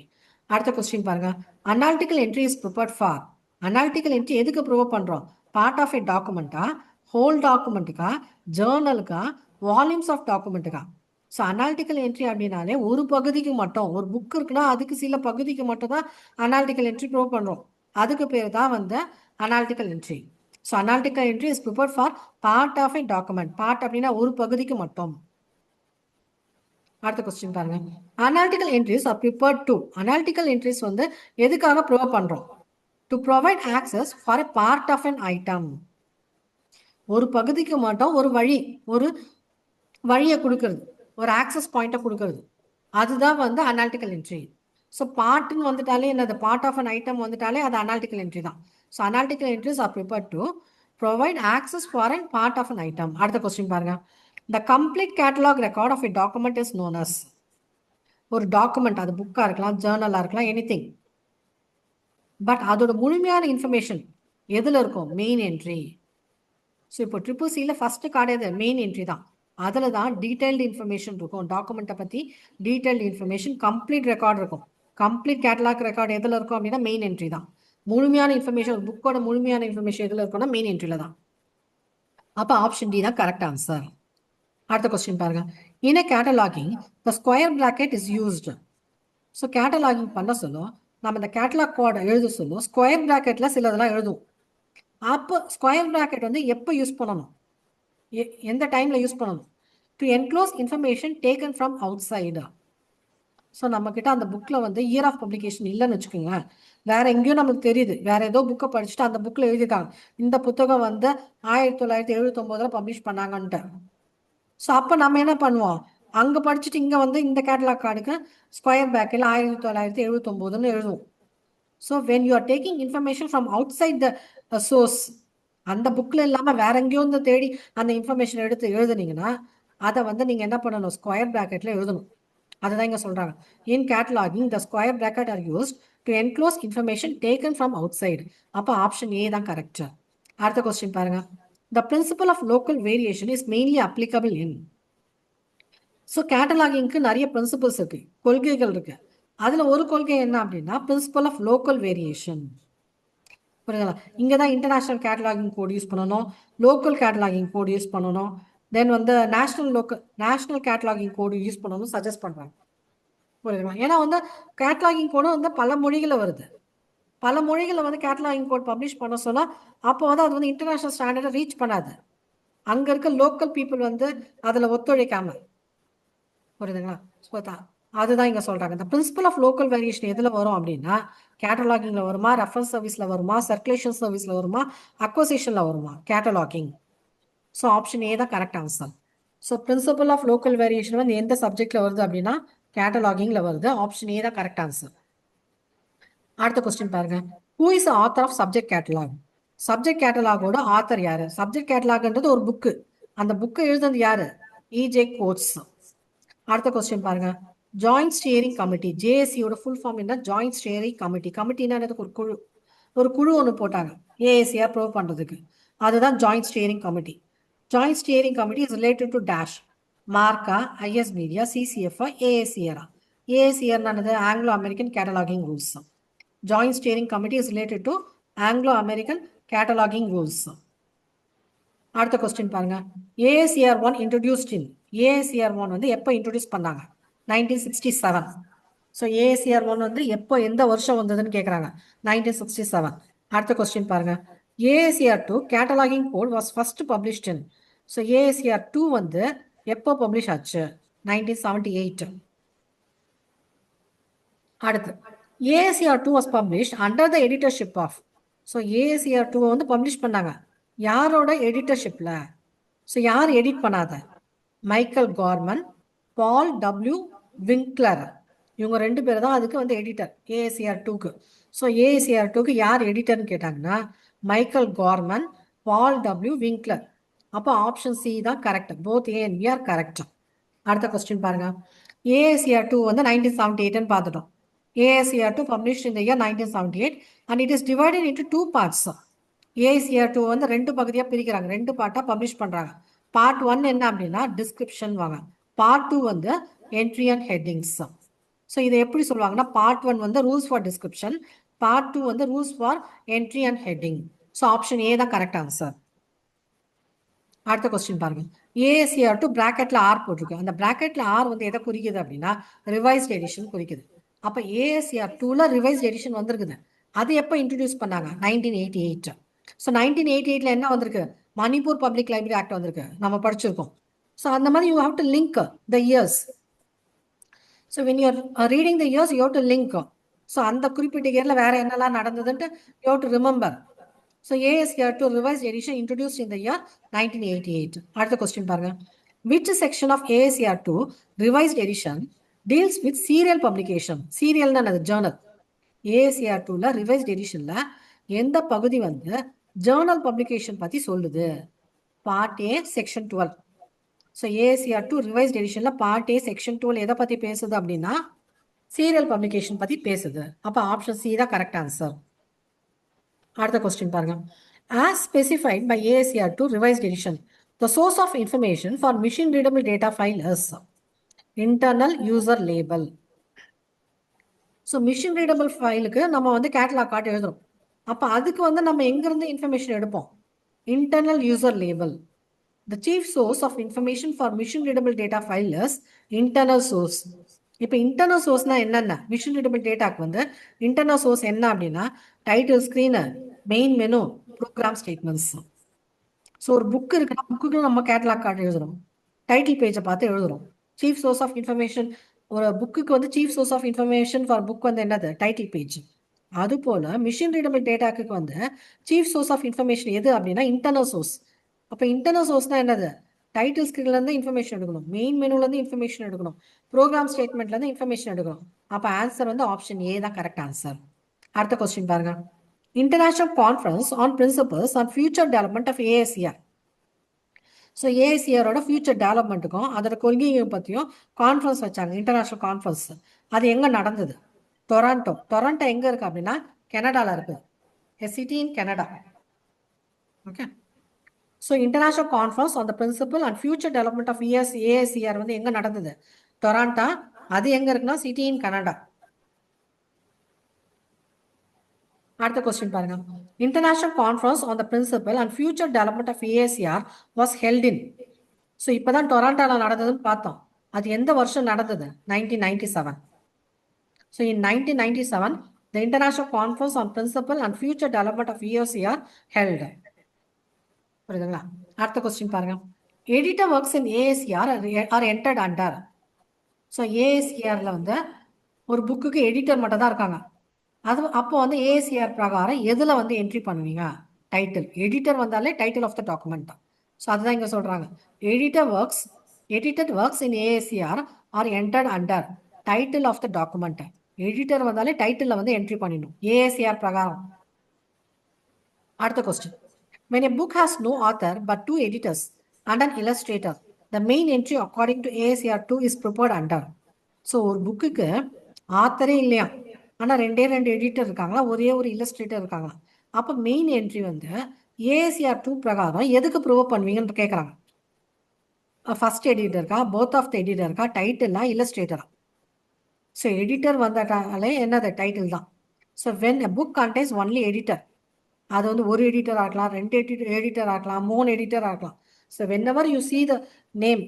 அடுத்த கொஸ்டின் பாருங்க. Analytical entry is prepared for. Analytical entry எதுக்கு prepare பண்ணுறோம்? Part of a டாக்குமெண்ட்டா, whole டாக்குமெண்ட்டுக்கா, ஜேர்னலுக்கா, volumes of டாக்குமெண்ட்டுக்கா? So analytical entry அப்படின்னாலே ஒரு பகுதிக்கு மட்டும், ஒரு புக் இருக்குன்னா அதுக்கு சில பகுதிக்கு மட்டும் தான் அனாலிட்டிக்கல் என்ட்ரி ப்ரிப்பேர் பண்ணுறோம். அதுக்கு பேர் தான் வந்து analytical entry. So analytical entry is prepared for part of a document. Part அப்படின்னா ஒரு பகுதிக்கு மட்டும். அடுத்த கொஸ்டின் பாருங்க. Analytical entries are prepared to. Analytical entries வந்து எதுக்காக ப்ரிப்பேர் பண்ணுறோம்? To provide access for a part of an item. ஒரு பகுதிக்கு மட்டும் ஒரு வழியை கொடுக்கறது, ஒரு ஆக்சஸ் பாயிண்ட்டை கொடுக்கறது, அதுதான் வந்து அனாலிட்டிக்கல் என்ட்ரி. ஸோ பார்ட்டுன்னு வந்துட்டாலே என்னது? பார்ட் ஆஃப் அன் ஐட்டம் வந்துட்டாலே அது அனாலிட்டிக்கல் என்ட்ரி தான். So analytical entries are prepared to provide access for an part of an item. அடுத்த கொஸ்டின் பாருங்க. The complete catalogue record of a document is known as. ஒரு document, அது புக்காக இருக்கலாம், ஜேர்னலாக இருக்கலாம், எனிதிங். பட் அதோட முழுமையான இன்ஃபர்மேஷன் எதில் இருக்கும்? Main entry. ஸோ இப்போ ட்ரிபிள் சியில் ஃபஸ்ட்டு கார்டு மெயின் என்ட்ரி தான். அதில் தான் டீட்டெயில்டு இன்ஃபர்மேஷன் இருக்கும். டாக்குமெண்ட்டை பற்றி டீட்டெயில்டு இன்ஃபர்மேஷன், கம்ப்ளீட் ரெக்கார்ட் இருக்கும். கம்ப்ளீட் கேட்டலாக் ரெக்கார்டு எதில் இருக்கும் அப்படின்னா மெயின் என்ட்ரி தான். முழுமையான இன்ஃபர்மேஷன், ஒரு புக்கோட முழுமையான இன்ஃபர்மேஷன் எதில் இருக்கும்னா மெயின் என்ட்ரியில் தான். அப்போ ஆப்ஷன் டி தான் கரெக்ட் ஆன்சர். அடுத்த கொஸ்டின் பாருங்க. In a cataloguing the square bracket is used. So cataloguing பண்ண சொல்லும், நம்ம இந்த கேட்டலாக் கோடை எழுத சொல்லும். ஸ்கொயர் பிராக்கெட்டில் சில இதெல்லாம் எழுதும். அப்போ ஸ்கொயர் பிராக்கெட் வந்து எப்போ யூஸ் பண்ணணும்? எந்த டைமில் யூஸ் பண்ணணும்? To enclose information taken from out side. So நம்மக்கிட்ட அந்த புக்கில் வந்து இயர் ஆஃப் பப்ளிகேஷன் இல்லைன்னு வச்சுக்கோங்க, வேற எங்கேயும் நமக்கு தெரியுது, வேற ஏதோ புக்கை படிச்சுட்டு அந்த புக்கில் எழுதியிருக்காங்க இந்த புத்தகம் வந்து 1979 பப்ளிஷ் பண்ணாங்கன்ட்டு. ஸோ அப்போ நம்ம என்ன பண்ணுவோம்? அங்கே படிச்சுட்டு இங்கே வந்து இந்த கேட்டலாக் கார்டுக்கு ஸ்கொயர் பேக்கில் 1979 எழுதுவோம். So when you are taking information from outside the source, அந்த புக்கில் இல்லாமல் வேற எங்கேயோ வந்து தேடி அந்த இன்ஃபர்மேஷன் எடுத்து எழுதுனீங்கன்னா அதை வந்து நீங்கள் என்ன பண்ணணும், ஸ்கொயர் ப்ராக்கெட்டில் எழுதணும். அதுதான் இங்கே சொல்கிறாங்க. In cataloguing the square bracket are used to enclose information taken from outside. அப்போ ஆப்ஷன் ஏ தான் கரெக்ட். அடுத்த கொஸ்டின் பாருங்க. The principle of local variation is mainly applicable in. So கேட்டலாகிங்க்கு நிறைய பிரின்சிபல்ஸ் இருக்கு, கொள்கைகள் இருக்கு. அதில் ஒரு கொள்கை என்ன அப்படின்னா பிரின்சிபல் ஆஃப் லோக்கல் வேரியேஷன். புரியுதுங்களா? இங்கே தான் இன்டர்நேஷ்னல் கேட்டலாகிங் கோட் யூஸ் பண்ணணும், லோக்கல் கேட்டலாகிங் கோட் யூஸ் பண்ணணும், தென் வந்து நேஷனல் கேட்டலாகிங் கோடு யூஸ் பண்ணணும்னு சஜஸ்ட் பண்ணுறாங்க. புரியுதுங்களா? ஏன்னா வந்து கேட்டலாகிங் கோடு வந்து பல மொழிகளில் வருது. பல மொழிகளில் வந்து கேட்டலாகிங் கோட் பப்ளிஷ் பண்ண சொன்னால் அப்போ வந்து அது வந்து இன்டர்நேஷ்னல் ஸ்டாண்டர்டை ரீச் பண்ணாது. அங்கே இருக்க லோக்கல் பீப்புள் வந்து அதில் ஒத்துழைக்காம. புரியுதுங்களா? ஸோ அதுதான் இங்கே சொல்கிறாங்க. இந்த பிரின்சிபல் ஆஃப் லோக்கல் வேரியேஷன் எதில் வரும் அப்படின்னா கேட்டலாகிங்கில் வருமா, ரெஃபரன்ஸ் சர்வீஸில் வருமா, சர்க்குலேஷன் சர்வீஸில் வருமா, அக்வசிஷனில் வருமா? கேட்டலாகிங். ஸோ ஆப்ஷன் ஏ தான் correct answer. So principle of local variation வந்து எந்த சப்ஜெக்டில் வருது அப்படின்னா கேட்டலாகிங்கில் வருது. ஆப்ஷன் ஏ தான் கரெக்ட் ஆன்சர். அடுத்த கொஸ்டின் பாருங்க. Who is author of subject catalogue? Subject கேட்டலாகோட ஆத்தர் யாரு? சப்ஜெக்ட் கேட்டலாக்ன்றது ஒரு புக்கு. அந்த புக்கை எழுதுனது யாரு? EJ Coates. அடுத்த கொஸ்டின் பாருங்க. ஜாயிண்ட் ஸ்டியரிங் கமிட்டி, ஜேஏசியோட ஃபுல் ஃபார்ம் என்ன? Joint steering committee. கமிட்டினா ஒரு குழு ஒன்று போட்டாங்க ஏஏசிஆர் ப்ரோ பண்ணுறதுக்கு. அதுதான் joint steering committee. Joint steering committee is related to dash மார்க்கா, ஐஎஸ் மீடியா, சிசிஎஃப்ஆ, ஏஏசிஆரா? ஏஏசிஆர்னானது Anglo American cataloguing rules. Joint steering committee is related to Anglo American cataloguing rules. அடுத்த கொஸ்டின் பாருங்க. AACR one introduced in. AACR one வந்து எப்போ introduce பண்ணாங்க? 1967. So ஏஏசிஆர் one வந்து எப்போ, எந்த வருஷம் வந்ததுன்னு கேட்குறாங்க. 1967. அடுத்த கொஸ்டின் பாருங்க. AACR two cataloguing code was first published in. So AACR two வந்து எப்போ பப்ளிஷ் ஆச்சு? 1978. அடுத்து AACR two was publish under the editorship of. So AACR டூவை வந்து பப்ளிஷ் பண்ணாங்க யாரோட எடிட்டர்ஷிப்பில்? ஸோ யார் எடிட் பண்ணாத? Michael Gorman, Paul W Winkler. இவங்க ரெண்டு பேர் தான் அதுக்கு வந்து எடிட்டர் ஏஏசிஆர் டூக்கு. ஸோ ஏஏசிஆர் டூக்கு யார் எடிட்டர்னு கேட்டாங்கன்னா Michael Gorman, Paul W Winkler. அப்போ ஆப்ஷன் சி தான் correct. Both A and B are correct. அடுத்த கொஸ்டின் பாருங்க. ஏஏசிஆர் டூ வந்து 1978 பார்த்துட்டோம். AACR two published in the year 1978 and it is divided into two parts. AICR two வந்து ரெண்டு பகுதியாக பிரிக்கிறாங்க, ரெண்டு பார்ட்டாக பப்ளிஷ் பண்ணுறாங்க. பார்ட் ஒன் என்ன அப்படின்னா டிஸ்கிரிப்ஷன் வாங்க, பார்ட் டூ வந்து என்ட்ரி அண்ட் ஹெட்டிங்ஸ். ஸோ இதை எப்படி சொல்லுவாங்கன்னா பார்ட் ஒன் வந்து rules for description, part two வந்து rules for entry and heading. So option A தான் கரெக்ட் ஆன்சர். அடுத்த கொஸ்டின் பாருங்க. ஏஎஸ்சிஆர் டூ பிராக்கெட்ல ஆர் போட்டிருக்கு. அந்த பிராக்கெட்ல ஆர் வந்து எதை குறிக்குது அப்படின்னா ரிவைஸ்ட் எடிஷன் குறிக்குது. அப்போ ஏஎஸ்சிஆர் டூல ரிவைஸ்ட் எடிஷன் வந்திருக்குது. அது எப்போ இன்ட்ரடியூஸ் பண்ணாங்க? 1988. ஸோ 1988 என்ன வந்திருக்கு? மணிப்பூர் பப்ளிக் லைப்ரரி ஆக்ட் வந்திருக்கு, நம்ம படிச்சிருக்கோம். ஸோ அந்த மாதிரி you have to link the years. So when you are reading the years you have to link. So அந்த குறிப்பிட்ட இயரில் வேற என்னெல்லாம் நடந்ததுன்ட்டு you have to remember. So ASCR to revised edition introduced in the year 1988. அடுத்த question பாருங்க. Which section of ASCR to revised edition deals with serial publication? சீரியல்னா அது ஜேர்னல். ASCR 2ல ரிவைஸ்ட் எடிஷன்ல எந்த பகுதி வந்து ஜேர்னல் பப்ளிகேஷன் பத்தி சொல்லுது? Part A section 12. So ASCR 2 revised எடிஷன்ல பார்ட் ஏ செக்ஷன் 12 எதை பத்தி பேசுது அப்படின்னா சீரியல் பப்ளிகேஷன் பத்தி பேசுது. அப்போ ஆப்ஷன் சி தான் கரெக்ட் ஆன்சர். அடுத்த கொஸ்டின் பாருங்க. As specified by ASCR 2 revised edition, the source of information for machine readable data file is internal user label. So machine readable ஃபைலுக்கு நம்ம வந்து கேட்டலாக் கார்டு எழுதுறோம். அப்போ அதுக்கு வந்து நம்ம எங்கேருந்து இன்ஃபர்மேஷன் எடுப்போம்? Internal user label. The chief source of information for machine readable data file is internal source. இப்போ இன்டர்னல் சோர்ஸ்னா என்னென்ன? மிஷின் ரீடபிள் டேட்டாக்கு வந்து இன்டர்னல் சோர்ஸ் என்ன அப்படின்னா title screen, main menu, program statements. So ஒரு புக் இருக்குன்னா புக்குக்கு நம்ம கேட்டலாக் கார்டு எழுதுறோம், டைட்டில் பேஜை பார்த்து எழுதுறோம். சீஃப் சோர்ஸ் ஆஃப் இன்ஃபர்மேஷன் ஒரு புக்குக்கு வந்து chief source of information for book வந்து என்னது? Title page. அதுபோல் மிஷின் ரீடபிள் டேட்டாக்கு வந்து சீஃப் சோர்ஸ் ஆஃப் இன்ஃபர்மேஷன் எது அப்படின்னா இன்டர்னல் சோர்ஸ். அப்போ இன்டர்னல் சோர்ஸ்னா என்னது? டைட்டில் ஸ்க்ரீன்லேருந்து இன்ஃபர்மேஷன் எடுக்கணும், மெயின் மெனுலேருந்து இன்ஃபர்மேஷன் எடுக்கணும், ப்ரோக்ராம் ஸ்டேட்மெண்ட்லேருந்து இன்ஃபர்மேஷன் எடுக்கணும். அப்போ ஆன்சர் வந்து ஆப்ஷன் ஏ தான் கரெக்ட் ஆன்சர். அடுத்த கொஸ்டின் பாருங்க. International Conference on Principles on Future Development of ASCR. So ஏஐசிஆரோட ஃபியூச்சர் டெவலப்மெண்ட்டுக்கும் அதோட கொள்கையை பற்றியும் கான்ஃபரன்ஸ் வச்சாங்க, இன்டர்நேஷ்னல் கான்ஃபரன்ஸ். அது எங்கே நடந்தது? டொராண்டோ. டொராண்டோ எங்கே இருக்குது அப்படின்னா கனடாவில் இருக்குது. A city in Canada. Okay. So International Conference on the Principle and Future Development of AICR வந்து எங்க நடந்தது? டொராண்டோ. அது எங்க இருக்குன்னா சிட்டி இன் கனடா. அடுத்த கொஸ்டின் பாருங்க. International Conference on the Principle and Future Development of AICR was held in. So இப்போதான் டொராண்டோவில் நடந்ததுன்னு பார்த்தோம். அது எந்த வருஷம் நடந்தது? 1997. So in 1997 the International Conference on Principle and Future Development of AICR held. புரியுதுங்களா? அடுத்த கொஸ்டின் பாருங்க. Editor works in ASCR are entered under. So ஏஎஸ்சிஆரில் வந்து ஒரு புக்குக்கு எடிட்டர் மட்டும் தான் இருக்காங்க. அது அப்போ வந்து ஏஎஸ்சிஆர் பிரகாரம் எதில் வந்து என்ட்ரி பண்ணுவீங்க? டைட்டில். எடிட்டர் வந்தாலே டைட்டில் ஆஃப் த டாக்குமெண்ட் தான். ஸோ அதுதான் இங்கே சொல்கிறாங்க. Edited works in ASCR are entered under title of the document. Editor வந்தாலே டைட்டிலில் வந்து என்ட்ரி பண்ணிடணும் ஏஎஸ்சிஆர் பிரகாரம். அடுத்த question. When a book has no author but 2 editors and an illustrator, the main entry according to AICR 2 is prepared under. So ஒரு புக்குக்கு ஆத்தரே இல்லையா, ஆனால் 2 எடிட்டர் இருக்காங்களா, ஒரே ஒரு இல்லஸ்ட்ரேட்டர் இருக்காங்களா, அப்போ மெயின் என்ட்ரி வந்து AICR 2 பிரகாரம் எதுக்கு ப்ரூவ் பண்ணுவீங்கன்னு கேட்குறாங்க. ஃபர்ஸ்ட் எடிட்டர் இருக்கா, போத் ஆஃப் த எடிட்டர் இருக்கா, டைட்டிலா, இல்லஸ்ட்ரேட்டரா? ஸோ எடிட்டர் வந்தாலே என்னது? டைட்டில் தான். So when a book contains only editor, அது வந்து ஒரு எடிட்டர் ஆகலாம், 2 எடிட்டர் ஆகலாம், 3 எடிட்டர் ஆகலாம். So whenever you see the name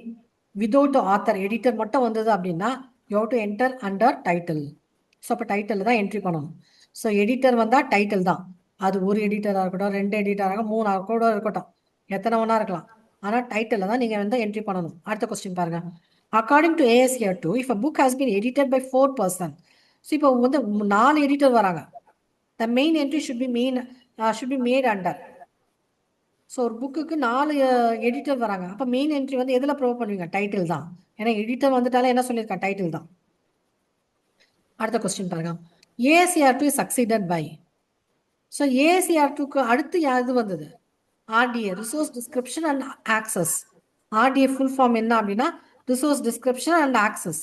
without author, editor மட்டும் வந்தது அப்படின்னா you have to enter under title. So அப்போ டைட்டில் தான் என்ட்ரி பண்ணணும். ஸோ எடிட்டர் வந்தால் டைட்டில் தான். அது ஒரு எடிட்டராக இருக்கட்டும், 2 எடிட்டராக இருக்கட்டும், 3 கூட இருக்கட்டும், எத்தனை ஒன்றா இருக்கலாம், ஆனால் டைட்டில் தான் நீங்கள் வந்து என்ட்ரி பண்ணணும். அடுத்த கொஸ்டின் பாருங்க. According to AICR 2, if a book has been edited by 4 person, so இப்போ வந்து 4 எடிட்டர் வராங்க, the main entry should be made under. So ஒரு புக்குக்கு 4 எடிட்டர் வராங்க, அப்போ மெயின் என்ட்ரி வந்து எதில் ப்ரூவ் பண்ணுவீங்க? டைட்டில் தான். ஏன்னா எடிட்டர் வந்துட்டாலே என்ன சொல்லியிருக்கேன்? டைட்டில் தான். அடுத்த கொஸ்டின் பாருங்க. AICR 2 is succeeded by. ஸோ AICR 2க்கு அடுத்து யாரு வந்தது? RDA, resource description and access. RDA full form என்ன அப்படின்னா resource description and access.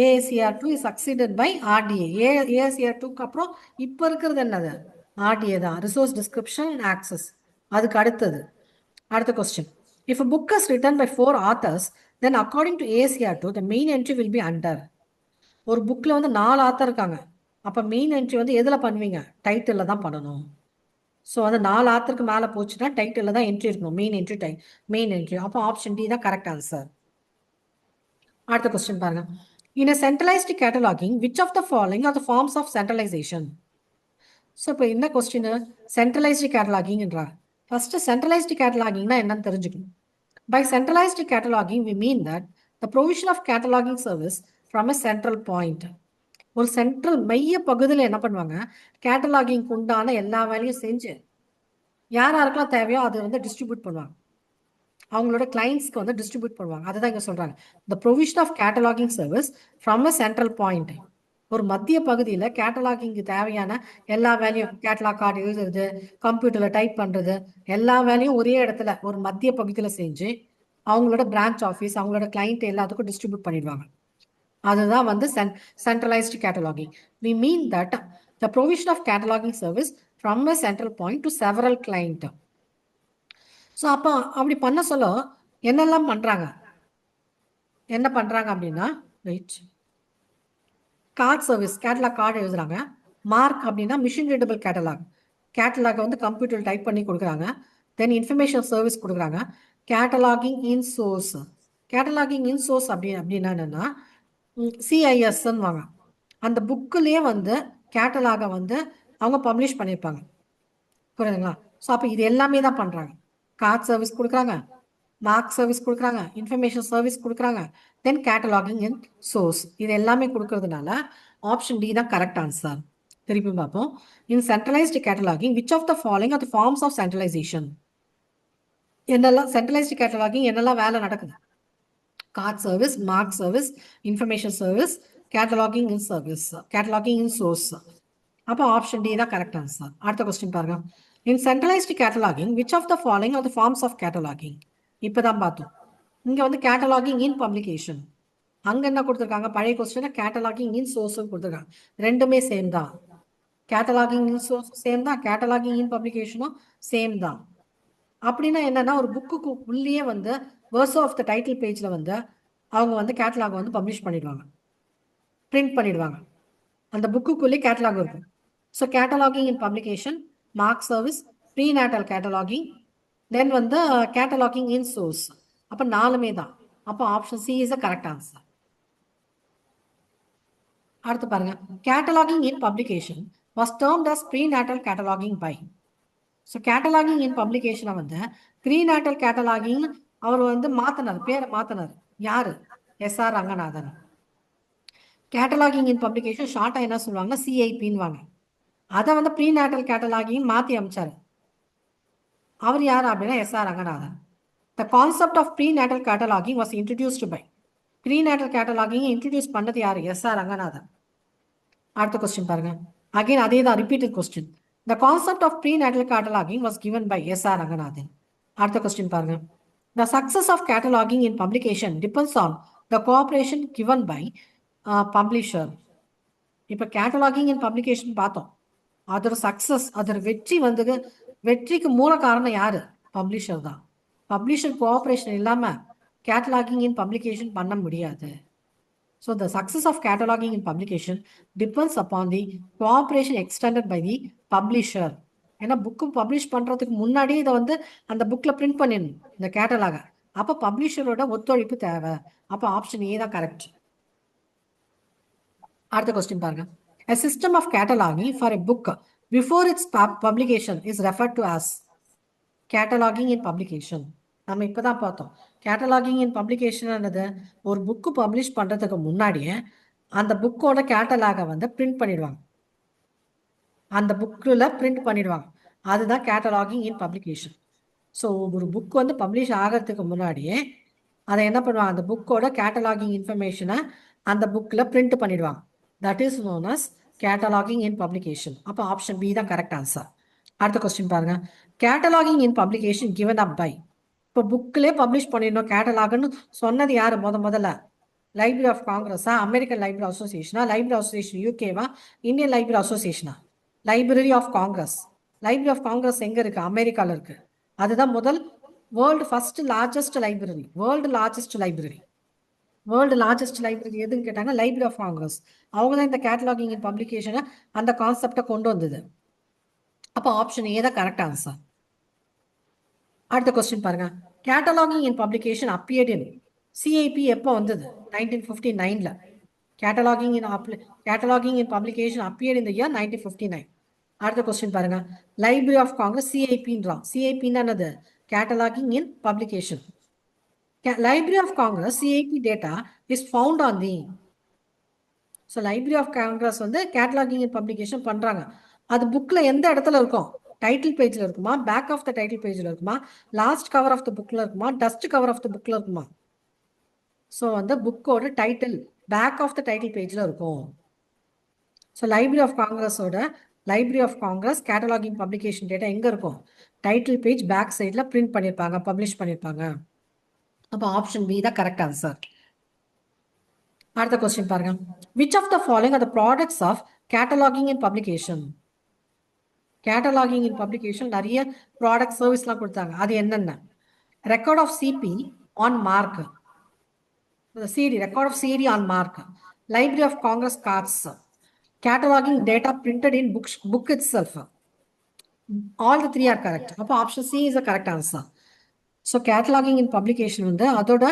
AICR 2 is succeeded by RDA. AICR 2க்கு அப்புறம் இப்போ இருக்கிறது என்னது? RDA தான், ரிசோர்ஸ் டிஸ்கிரிப்ஷன் அண்ட் ஆக்சஸ். அதுக்கு அடுத்தது. அடுத்த question. If a book is written by 4 authors, then according to AICR 2, the main entry will be under. ஒரு புக்கில் வந்து 4 ஆத்தர் இருக்காங்க, அப்போ மெயின் என்ட்ரி வந்து எதில் பண்ணுவீங்க? டைட்டிலில் தான் பண்ணணும். ஸோ வந்து 4 ஆத்தருக்கு மேலே போச்சுன்னா டைட்டிலில் தான் என்ட்ரி இருக்கணும், மெயின் என்ட்ரி. அப்போ ஆப்ஷன் டி தான் கரெக்ட் ஆன்சர். அடுத்த கொஸ்டின் பாருங்க. In a centralized cataloging, which of the following are the forms of centralization? So இப்போ என்ன கொஸ்டின்? சென்ட்ரலைஸ்டு கேட்டலாகிங்கிறாங்க. ஃபர்ஸ்ட் சென்ட்ரலைஸ்டு கேட்டலாகிங்னா என்னன்னு தெரிஞ்சுக்கணும். By centralized cataloging, we mean that the provision of cataloging service from a central point. ஒரு central மைய பகுதியில் என்ன பண்ணுவாங்க? கேட்டலாகிங் உண்டான எல்லா வேலையும் செஞ்சு யார் யாருக்கெல்லாம் தேவையோ அதை வந்து டிஸ்ட்ரிபியூட் பண்ணுவாங்க, அவங்களோட கிளைண்ட்ஸ்க்கு வந்து டிஸ்ட்ரிபியூட் பண்ணுவாங்க. அதுதான் இங்கே சொல்கிறாங்க. The provision of cataloging service from a central point. ஒரு மத்திய பகுதியில் கேட்டலாகிங்க்கு தேவையான எல்லா வேலையும், கேட்டலாக் கார்டு எழுதுறது, கம்ப்யூட்டரில் டைப் பண்ணுறது, எல்லா வேலையும் ஒரே இடத்துல ஒரு மத்திய பகுதியில் செஞ்சு அவங்களோட பிரான்ச் ஆஃபீஸ், அவங்களோட கிளைண்ட் எல்லாத்துக்கும் டிஸ்ட்ரிபியூட் பண்ணிடுவாங்க. அதுதான் வந்து centralized cataloging. We mean that the provision of cataloging service from a central point to several client. So அப்போ அப்படி பண்ண சொல்ல என்னெல்லாம் பண்ணுறாங்க? என்ன பண்ணுறாங்க அப்படின்னா, right, card service, catalogue card எழுதுறாங்க. மார்க் அப்படின்னா மிஷின் ரீடபிள் கேட்டலாக் வந்து கம்ப்யூட்டர் டைப் பண்ணி கொடுக்குறாங்க. தென் இன்ஃபர்மேஷன் சர்வீஸ் கொடுக்குறாங்க. கேட்டலாகிங் இன் சோர்ஸ் அப்படின்னா என்னென்னா CISன்னு வாங்க. அந்த புக்குலேயே வந்து கேட்டலாகை வந்து அவங்க பப்ளிஷ் பண்ணியிருப்பாங்க. புரியுதுங்களா? ஸோ அப்போ இது எல்லாமே தான் பண்ணுறாங்க. கார்ட் சர்வீஸ் கொடுக்குறாங்க, மார்க் சர்வீஸ் கொடுக்குறாங்க, இன்ஃபர்மேஷன் சர்வீஸ் கொடுக்குறாங்க, தென் கேட்டலாகிங் இன் சோர்ஸ். இது எல்லாமே கொடுக்கறதுனால ஆப்ஷன் டி தான் கரெக்ட் ஆன்சர். திருப்பி பார்ப்போம். In centralised cataloguing, which of the following are the forms of centralisation? என்னெல்லாம் சென்ட்ரலைஸ்டு கேட்டலாகிங் என்னெல்லாம் வேலை நடக்குது? Card service, MARC service, information service, cataloguing in source. அப்போ ஆப்ஷன் டி தான் கரெக்ட் ஆன்சர். அடுத்த கொஸ்டின் பாருங்க. In centralised cataloguing, which of the following are the forms of cataloguing? இப்பதான் பார்த்தோம். இங்க வந்து கேட்டலாகிங் இன் பப்ளிகேஷன். அங்க என்ன கொடுத்துருக்காங்க, பழைய கொஸ்டின் கேட்டலாகிங் இன் சோர்ஸ் கொடுத்துருக்காங்க. ரெண்டுமே சேம் தான். கேட்டலாகிங் இன் சோர்ஸ் சேம் தான், கேட்டலாகிங் இன் பப்ளிகேஷனும் சேம் தான். அப்படின்னா என்னன்னா, ஒரு புக்குக்கு உள்ளேயே வந்து வேர்ஸ் ஆஃப் த டைட்டில் பேஜ்ல வந்து அவங்க வந்து கேட்டலாக் வந்து பப்ளிஷ் பண்ணிடுவாங்க, பிரிண்ட் பண்ணிடுவாங்க. அந்த புக்குக்குள்ளே கேட்டலாக் இருக்கும். So cataloguing in publication, MARC service, prenatal cataloguing, then வந்து கேட்டலாகிங் இன் சோர்ஸ். அப்போ 4மே தான். அப்போ option C is a correct answer. அடுத்து பாருங்க, cataloguing in publication was termed as prenatal cataloguing by. So cataloguing in பப்ளிகேஷனை வந்து prenatal கேட்டலாகிங் அவர் வந்து மாத்தினார், பேரை மாத்தினார். யாரு? எஸ்ஆர் ரங்கநாதன். கேட்டலாகிங் இன் பப்ளிகேஷன் ஷார்ட்டா என்ன சொல்லுவாங்கன்னா சிஐபின்னு வாங்க. அதை வந்து ப்ரீ நேட்டல் கேட்டலாகிங் மாத்தி அமைச்சாரு. அவர் யார் அப்படின்னா SR Ranganathan. The concept of prenatal cataloguing was introduced by. Prenatal cataloguing introduce பண்ணது யாரு? எஸ்ஆர் ரங்கநாதன். அடுத்த கொஸ்டின் பாருங்க, அகைன் அதே தான், repeated question. The concept of prenatal cataloguing was given by SR Ranganathan. அடுத்த கொஸ்டின் பாருங்க, the success of cataloguing in publication depends on the cooperation given by publisher. இப்போ cataloguing in publication பார்த்தோம், அதோட success, அதோட வெற்றி வந்து, வெற்றிக்கு மூல காரணம் யாரு? பப்ளிஷர் தான். பப்ளிஷர் கோஆபரேஷன் இல்லாம கேட்டலாகிங் இன் பப்ளிகேஷன் பண்ண முடியாது. So the success of cataloging in publication depends upon the cooperation extended by the publisher. ஏன்னா புக்கு பப்ளிஷ் பண்றதுக்கு முன்னாடி இதை வந்து அந்த புக்ல பிரிண்ட் பண்ணிடணும் இந்த கேட்டலாக. அப்போ பப்ளிஷரோட ஒத்துழைப்பு தேவை. அப்போ ஆப்ஷன் ஏ தான் கரெக்ட். அடுத்த கொஸ்டின் பாருங்க, a system of cataloging for a book before its publication is referred to as. Cataloguing in publication நம்ம இப்போதான் பார்த்தோம். கேட்டலாகிங் இன் பப்ளிகேஷன் என்னது, ஒரு புக்கு பப்ளிஷ் பண்ணுறதுக்கு முன்னாடியே அந்த புக்கோட கேட்டலாகை வந்து பிரிண்ட் பண்ணிடுவாங்க, அந்த புக்கில் பிரிண்ட் பண்ணிடுவாங்க. அதுதான் கேட்டலாகிங் இன் பப்ளிகேஷன். ஸோ ஒரு புக் வந்து பப்ளிஷ் ஆகிறதுக்கு முன்னாடியே அதை என்ன பண்ணுவாங்க, அந்த புக்கோட கேட்டலாகிங் இன்ஃபர்மேஷனை அந்த புக்கில் பிரிண்ட் பண்ணிடுவாங்க. That is known as cataloguing in publication. அப்போ ஆப்ஷன் பி தான் கரெக்ட் ஆன்சர். அடுத்த கொஸ்டின் பாருங்க, cataloguing in publication given up by. இப்போ புக்கிலே பப்ளிஷ் பண்ணிடணும் கேட்டலாக்னு சொன்னது யாரு? முதல்ல லைப்ரரி ஆஃப் காங்கிரஸா, அமெரிக்கன் லைப்ரரி அசோசியேஷனா, லைப்ரரி அசோசியேஷன் யூகேவா, இந்தியன் லைப்ரரி அசோசியேஷனா? Library of Congress. Library of Congress எங்க இருக்கு? அமெரிக்கால இருக்கு. அதுதான் முதல் world first largest library. World largest library. World largest library எதுன்னு கேட்டாங்க, லைப்ரரி ஆஃப் காங்கிரஸ். அவங்க தான் இந்த கேட்டலாகிங் இன் பப்ளிகேஷனை, அந்த கான்செப்டை கொண்டு வந்தது. அப்போ ஆப்ஷன் ஏ தான் கரெக்ட் ஆன்சர். அடுத்த கொஸ்டின் பாருங்க, cataloguing in publication appeared in CIP எப்போ வந்தது? 1959ல. Cataloguing in publication appeared in the year 1959. அடுத்த கொஸ்டின் பாருங்க, லைப்ரரி ஆஃப் காங்கிரஸ் சிஐபின்றான். சிஐபின்னா என்னது? Cataloguing in publication. Library of Congress CIP data is found on the. So library of Congress வந்து cataloguing in publication பண்றாங்க. அது புக்ல எந்த இடத்துல இருக்கும்? டைட்டில் பேஜ்ல இருக்குமா, பேக் ஆஃப் த டைட்டில் பேஜ்ல இருக்குமா, லாஸ்ட் கவர் ஆஃப் த புக்ல இருக்குமா, டஸ்ட் கவர் ஆஃப் த புக்ல இருக்குமா? ஸோ வந்து புக்கோட title back of the title பேஜ்ல இருக்கும். ஸோ லைப்ரரி ஆஃப் காங்கிரஸோட, library of Congress cataloguing publication data எங்க இருக்கும்? டைட்டில் பேஜ் பேக் சைட்ல பிரிண்ட் பண்ணிருப்பாங்க, பப்ளிஷ் பண்ணிருப்பாங்க. அப்போ ஆப்ஷன் பி தான் கரெக்ட் ஆன்சர். அடுத்த கொஸ்டின் பாருங்க, which of the following are the products of cataloging in publication? Cataloguing in publication நிறைய ப்ராடக்ட் சர்வீஸ்லாம் கொடுத்தாங்க. அது என்னென்ன? Record of CP on MARC, CD, record of CD on MARC, library of Congress cards, cataloguing data printed in book itself. All the three are correct. அப்போ option C is the correct answer. So cataloguing in publication வந்து அதோட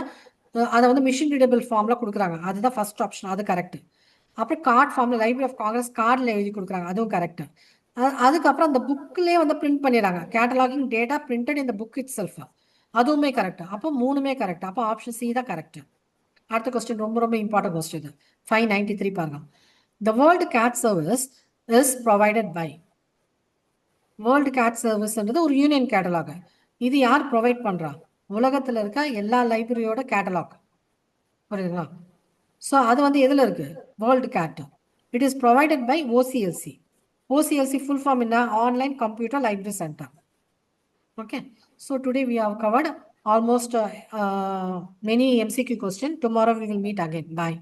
அதை வந்து machine readable ஃபார்ம்ல கொடுக்குறாங்க, அதுதான் first option, அது correct. அப்புறம் கார்ட் ஃபார்ம்ல லைப்ரரி ஆஃப் காங்கிரஸ் கார்டில் எழுதி கொடுக்குறாங்க, அதுவும் கரெக்ட். அதுக்கப்புறம் அந்த புக்லேயே வந்து பிரிண்ட் பண்ணிடுறாங்க, கேட்டலாகிங் டேட்டா பிரிண்டட் இந்த புக் இட் செல்ஃப், அதுவுமே கரெக்ட். அப்போ மூணுமே கரெக்ட். அப்போ ஆப்ஷன் சி தான் கரெக்ட். அடுத்த கொஸ்டின் ரொம்ப ரொம்ப இம்பார்ட்டன்ட் கொஸ்டின், 593 பாருங்க. The WorldCat service is provided by. WorldCat சர்வீஸ்ன்றது ஒரு யூனியன் கேட்டலாக். இது யார் ப்ரொவைட் பண்றா? உலகத்தில் இருக்க எல்லா லைப்ரரியோட கேட்டலாக், புரியுதுங்களா? ஸோ அது வந்து எதில் இருக்கு? WorldCat. It is provided by OCLC. OCLC full form in the Online Computer Library Center. Okay, so today we have covered almost many MCQ question. Tomorrow we will meet again. Bye.